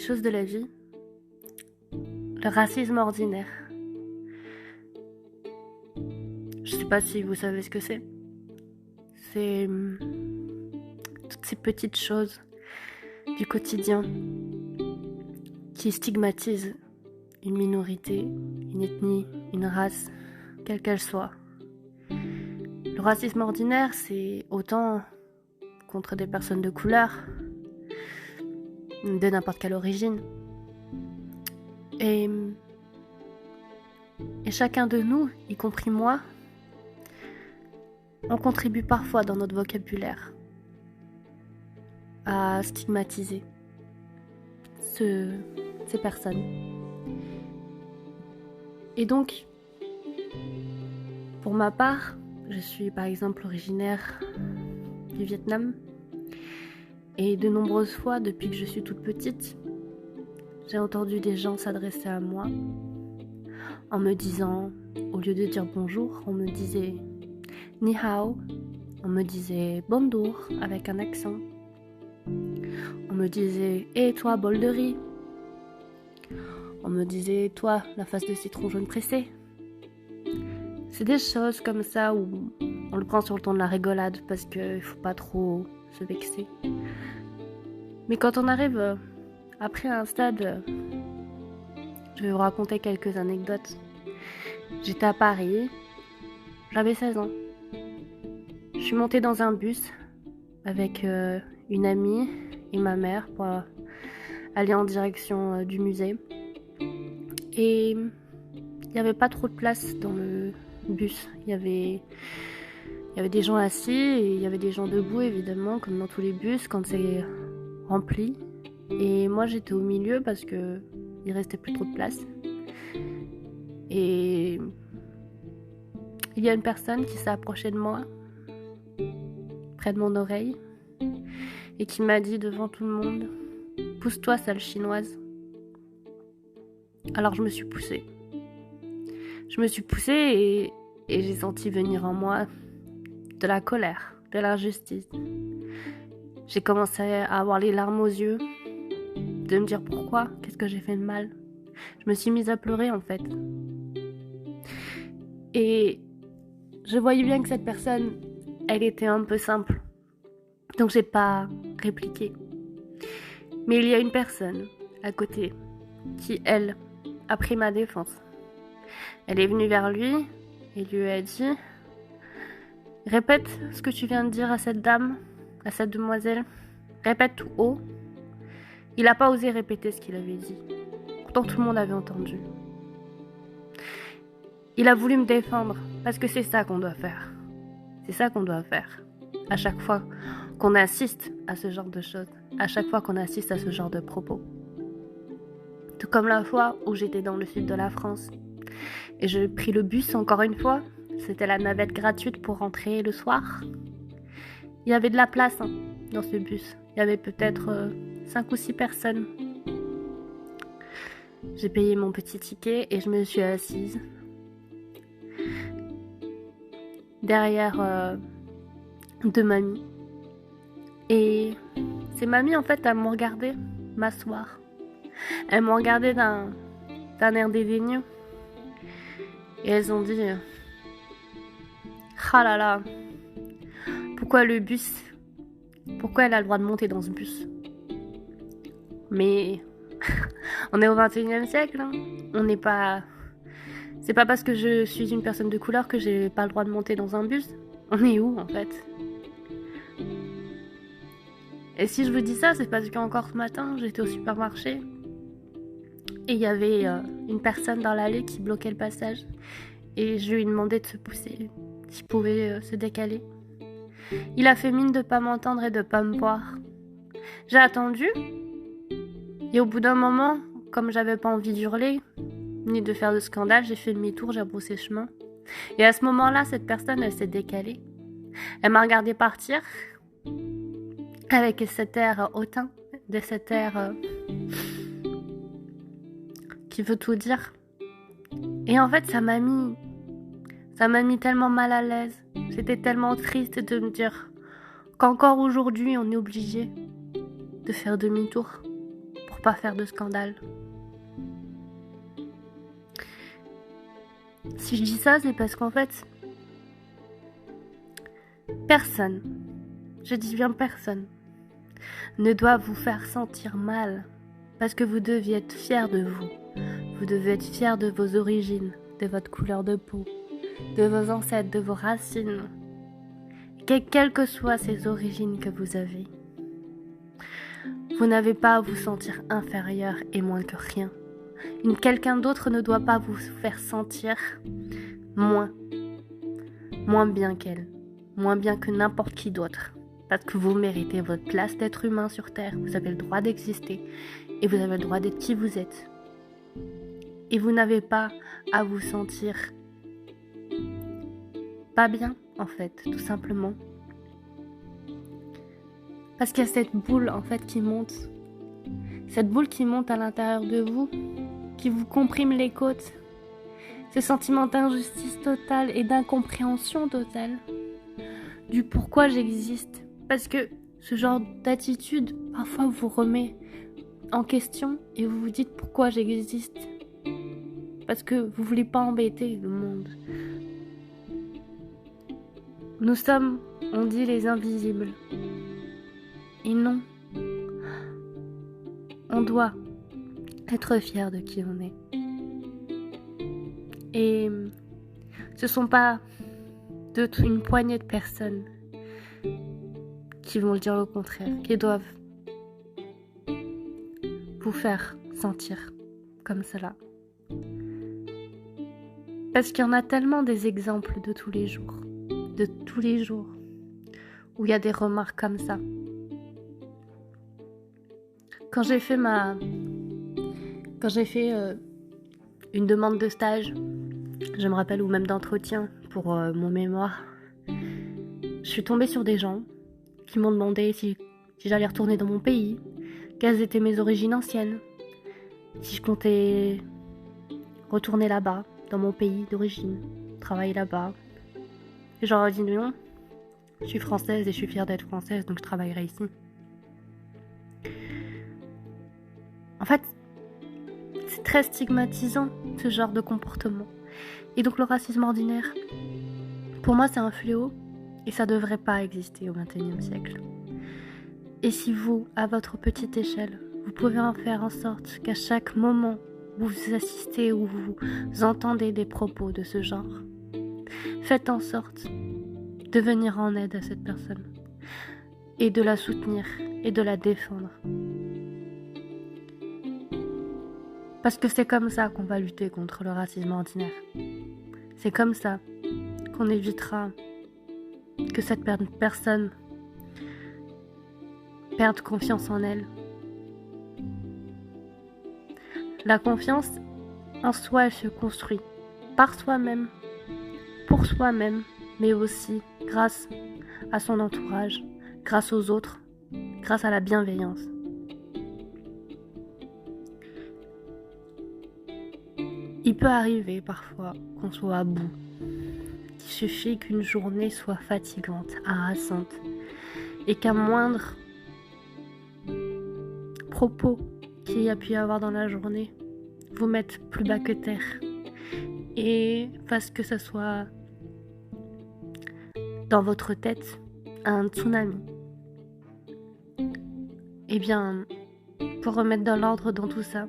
choses de la vie. Le racisme ordinaire. Je sais pas si vous savez ce que c'est. C'est toutes ces petites choses du quotidien qui stigmatisent une minorité, une ethnie, une race, quelle qu'elle soit. Le racisme ordinaire, c'est autant contre des personnes de couleur, de n'importe quelle origine. Et chacun de nous, y compris moi, on contribue parfois dans notre vocabulaire à stigmatiser ces personnes. Et donc, pour ma part, je suis par exemple originaire du Vietnam. Et de nombreuses fois, depuis que je suis toute petite, j'ai entendu des gens s'adresser à moi en me disant, au lieu de dire bonjour, on me disait ni hao, on me disait bonjour avec un accent. On me disait et toi bol de riz. On me disait toi la face de citron jaune pressé. C'est des choses comme ça où on le prend sur le ton de la rigolade parce qu'il faut pas trop se vexer. Mais quand on arrive après un stade, je vais vous raconter quelques anecdotes. J'étais à Paris, j'avais 16 ans. Je suis montée dans un bus avec une amie et ma mère pour aller en direction du musée. Et il n'y avait pas trop de place dans le bus. Il y avait des gens assis et il y avait des gens debout, évidemment, comme dans tous les bus quand c'est rempli. Et moi, j'étais au milieu parce que il restait plus trop de place. Et il y a une personne qui s'est approchée de moi, près de mon oreille, et qui m'a dit devant tout le monde « Pousse-toi, sale chinoise ». Alors je me suis poussée. Et j'ai senti venir en moi de la colère, de l'injustice. J'ai commencé à avoir les larmes aux yeux, de me dire pourquoi, qu'est-ce que j'ai fait de mal. Je me suis mise à pleurer en fait. Et je voyais bien que cette personne, elle était un peu simple. Donc j'ai pas répliqué. Mais il y a une personne à côté qui, elle, a pris ma défense. Elle est venue vers lui et lui a dit « Répète ce que tu viens de dire à cette dame, à cette demoiselle. Répète tout haut. » Il n'a pas osé répéter ce qu'il avait dit. Pourtant tout le monde avait entendu. Il a voulu me défendre parce que c'est ça qu'on doit faire. C'est ça qu'on doit faire. À chaque fois qu'on assiste à ce genre de choses. À chaque fois qu'on assiste à ce genre de propos. Tout comme la fois où j'étais dans le sud de la France. Et j'ai pris le bus encore une fois. C'était la navette gratuite pour rentrer le soir. Il y avait de la place dans ce bus. Il y avait peut-être 5 ou 6 personnes. J'ai payé mon petit ticket et je me suis assise derrière de mamie. Et ces mamies, en fait, elles m'ont regardé m'asseoir. Elles m'ont regardé d'un air dédaigneux. Et elles ont dit « Ah là là, pourquoi le bus ? Pourquoi elle a le droit de monter dans ce bus ?» Mais on est au 21e siècle. On n'est pas... C'est pas parce que je suis une personne de couleur que j'ai pas le droit de monter dans un bus. On est où en fait ? Et si je vous dis ça, c'est parce qu'encore ce matin, j'étais au supermarché et il y avait une personne dans l'allée qui bloquait le passage et je lui ai demandé de se pousser, s'il pouvait se décaler. Il a fait mine de pas m'entendre et de pas me voir. J'ai attendu et au bout d'un moment, comme j'avais pas envie d'hurler ni de faire de scandale, j'ai fait demi-tour, j'ai rebroussé chemin. Et à ce moment-là, cette personne, elle s'est décalée. Elle m'a regardé partir avec cet air hautain, de cet air qui veut tout dire. Et en fait, ça m'a mis tellement mal à l'aise. J'étais tellement triste de me dire qu'encore aujourd'hui, on est obligé de faire demi-tour pour pas faire de scandale. Si je dis ça, c'est parce qu'en fait, personne, je dis bien personne, ne doit vous faire sentir mal parce que vous deviez être fiers de vous. Vous devez être fiers de vos origines, de votre couleur de peau, de vos ancêtres, de vos racines. Quelles que soient ces origines que vous avez, vous n'avez pas à vous sentir inférieur et moins que rien. Quelqu'un d'autre ne doit pas vous faire sentir moins bien qu'elle, moins bien que n'importe qui d'autre. Parce que vous méritez votre place d'être humain sur Terre, vous avez le droit d'exister et vous avez le droit d'être qui vous êtes. Et vous n'avez pas à vous sentir pas bien, en fait, tout simplement. Parce qu'il y a cette boule, en fait, qui monte. Cette boule qui monte à l'intérieur de vous, qui vous comprime les côtes. Ce sentiment d'injustice totale et d'incompréhension totale du pourquoi j'existe. Parce que ce genre d'attitude, parfois, vous remet en question et vous vous dites pourquoi j'existe. Parce que vous voulez pas embêter le monde. Nous sommes, on dit, les invisibles. Et non. On doit être fier de qui on est. Et ce sont pas une poignée de personnes qui vont dire le contraire, qui doivent vous faire sentir comme cela. Parce qu'il y en a tellement des exemples de tous les jours, où il y a des remarques comme ça. Quand j'ai fait une demande de stage, je me rappelle, ou même d'entretien pour mon mémoire, je suis tombée sur des gens qui m'ont demandé si j'allais retourner dans mon pays, quelles étaient mes origines anciennes, si je comptais retourner là-bas, dans mon pays d'origine, travailler là-bas. Et j'aurais dit non, je suis française et je suis fière d'être française, donc je travaillerai ici. En fait, c'est très stigmatisant, ce genre de comportement. Et donc le racisme ordinaire, pour moi, c'est un fléau et ça ne devrait pas exister au XXIe siècle. Et si vous, à votre petite échelle, vous pouvez en faire en sorte qu'à chaque moment où vous assistez ou vous entendez des propos de ce genre, faites en sorte de venir en aide à cette personne et de la soutenir et de la défendre. Parce que c'est comme ça qu'on va lutter contre le racisme ordinaire. C'est comme ça qu'on évitera que cette personne perde confiance en elle. La confiance en soi, elle se construit par soi-même, pour soi-même, mais aussi grâce à son entourage, grâce aux autres, grâce à la bienveillance. Il peut arriver parfois qu'on soit à bout. Il suffit qu'une journée soit fatigante, harassante, et qu'un moindre propos qu'il y a pu y avoir dans la journée vous mette plus bas que terre et fasse que ça soit dans votre tête un tsunami. Eh bien, pour remettre de l'ordre dans tout ça,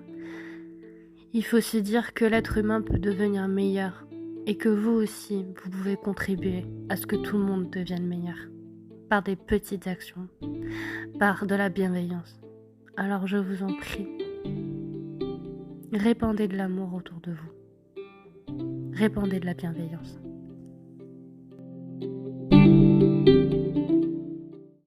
il faut se dire que l'être humain peut devenir meilleur et que vous aussi, vous pouvez contribuer à ce que tout le monde devienne meilleur par des petites actions, par de la bienveillance. Alors je vous en prie, répandez de l'amour autour de vous, répandez de la bienveillance.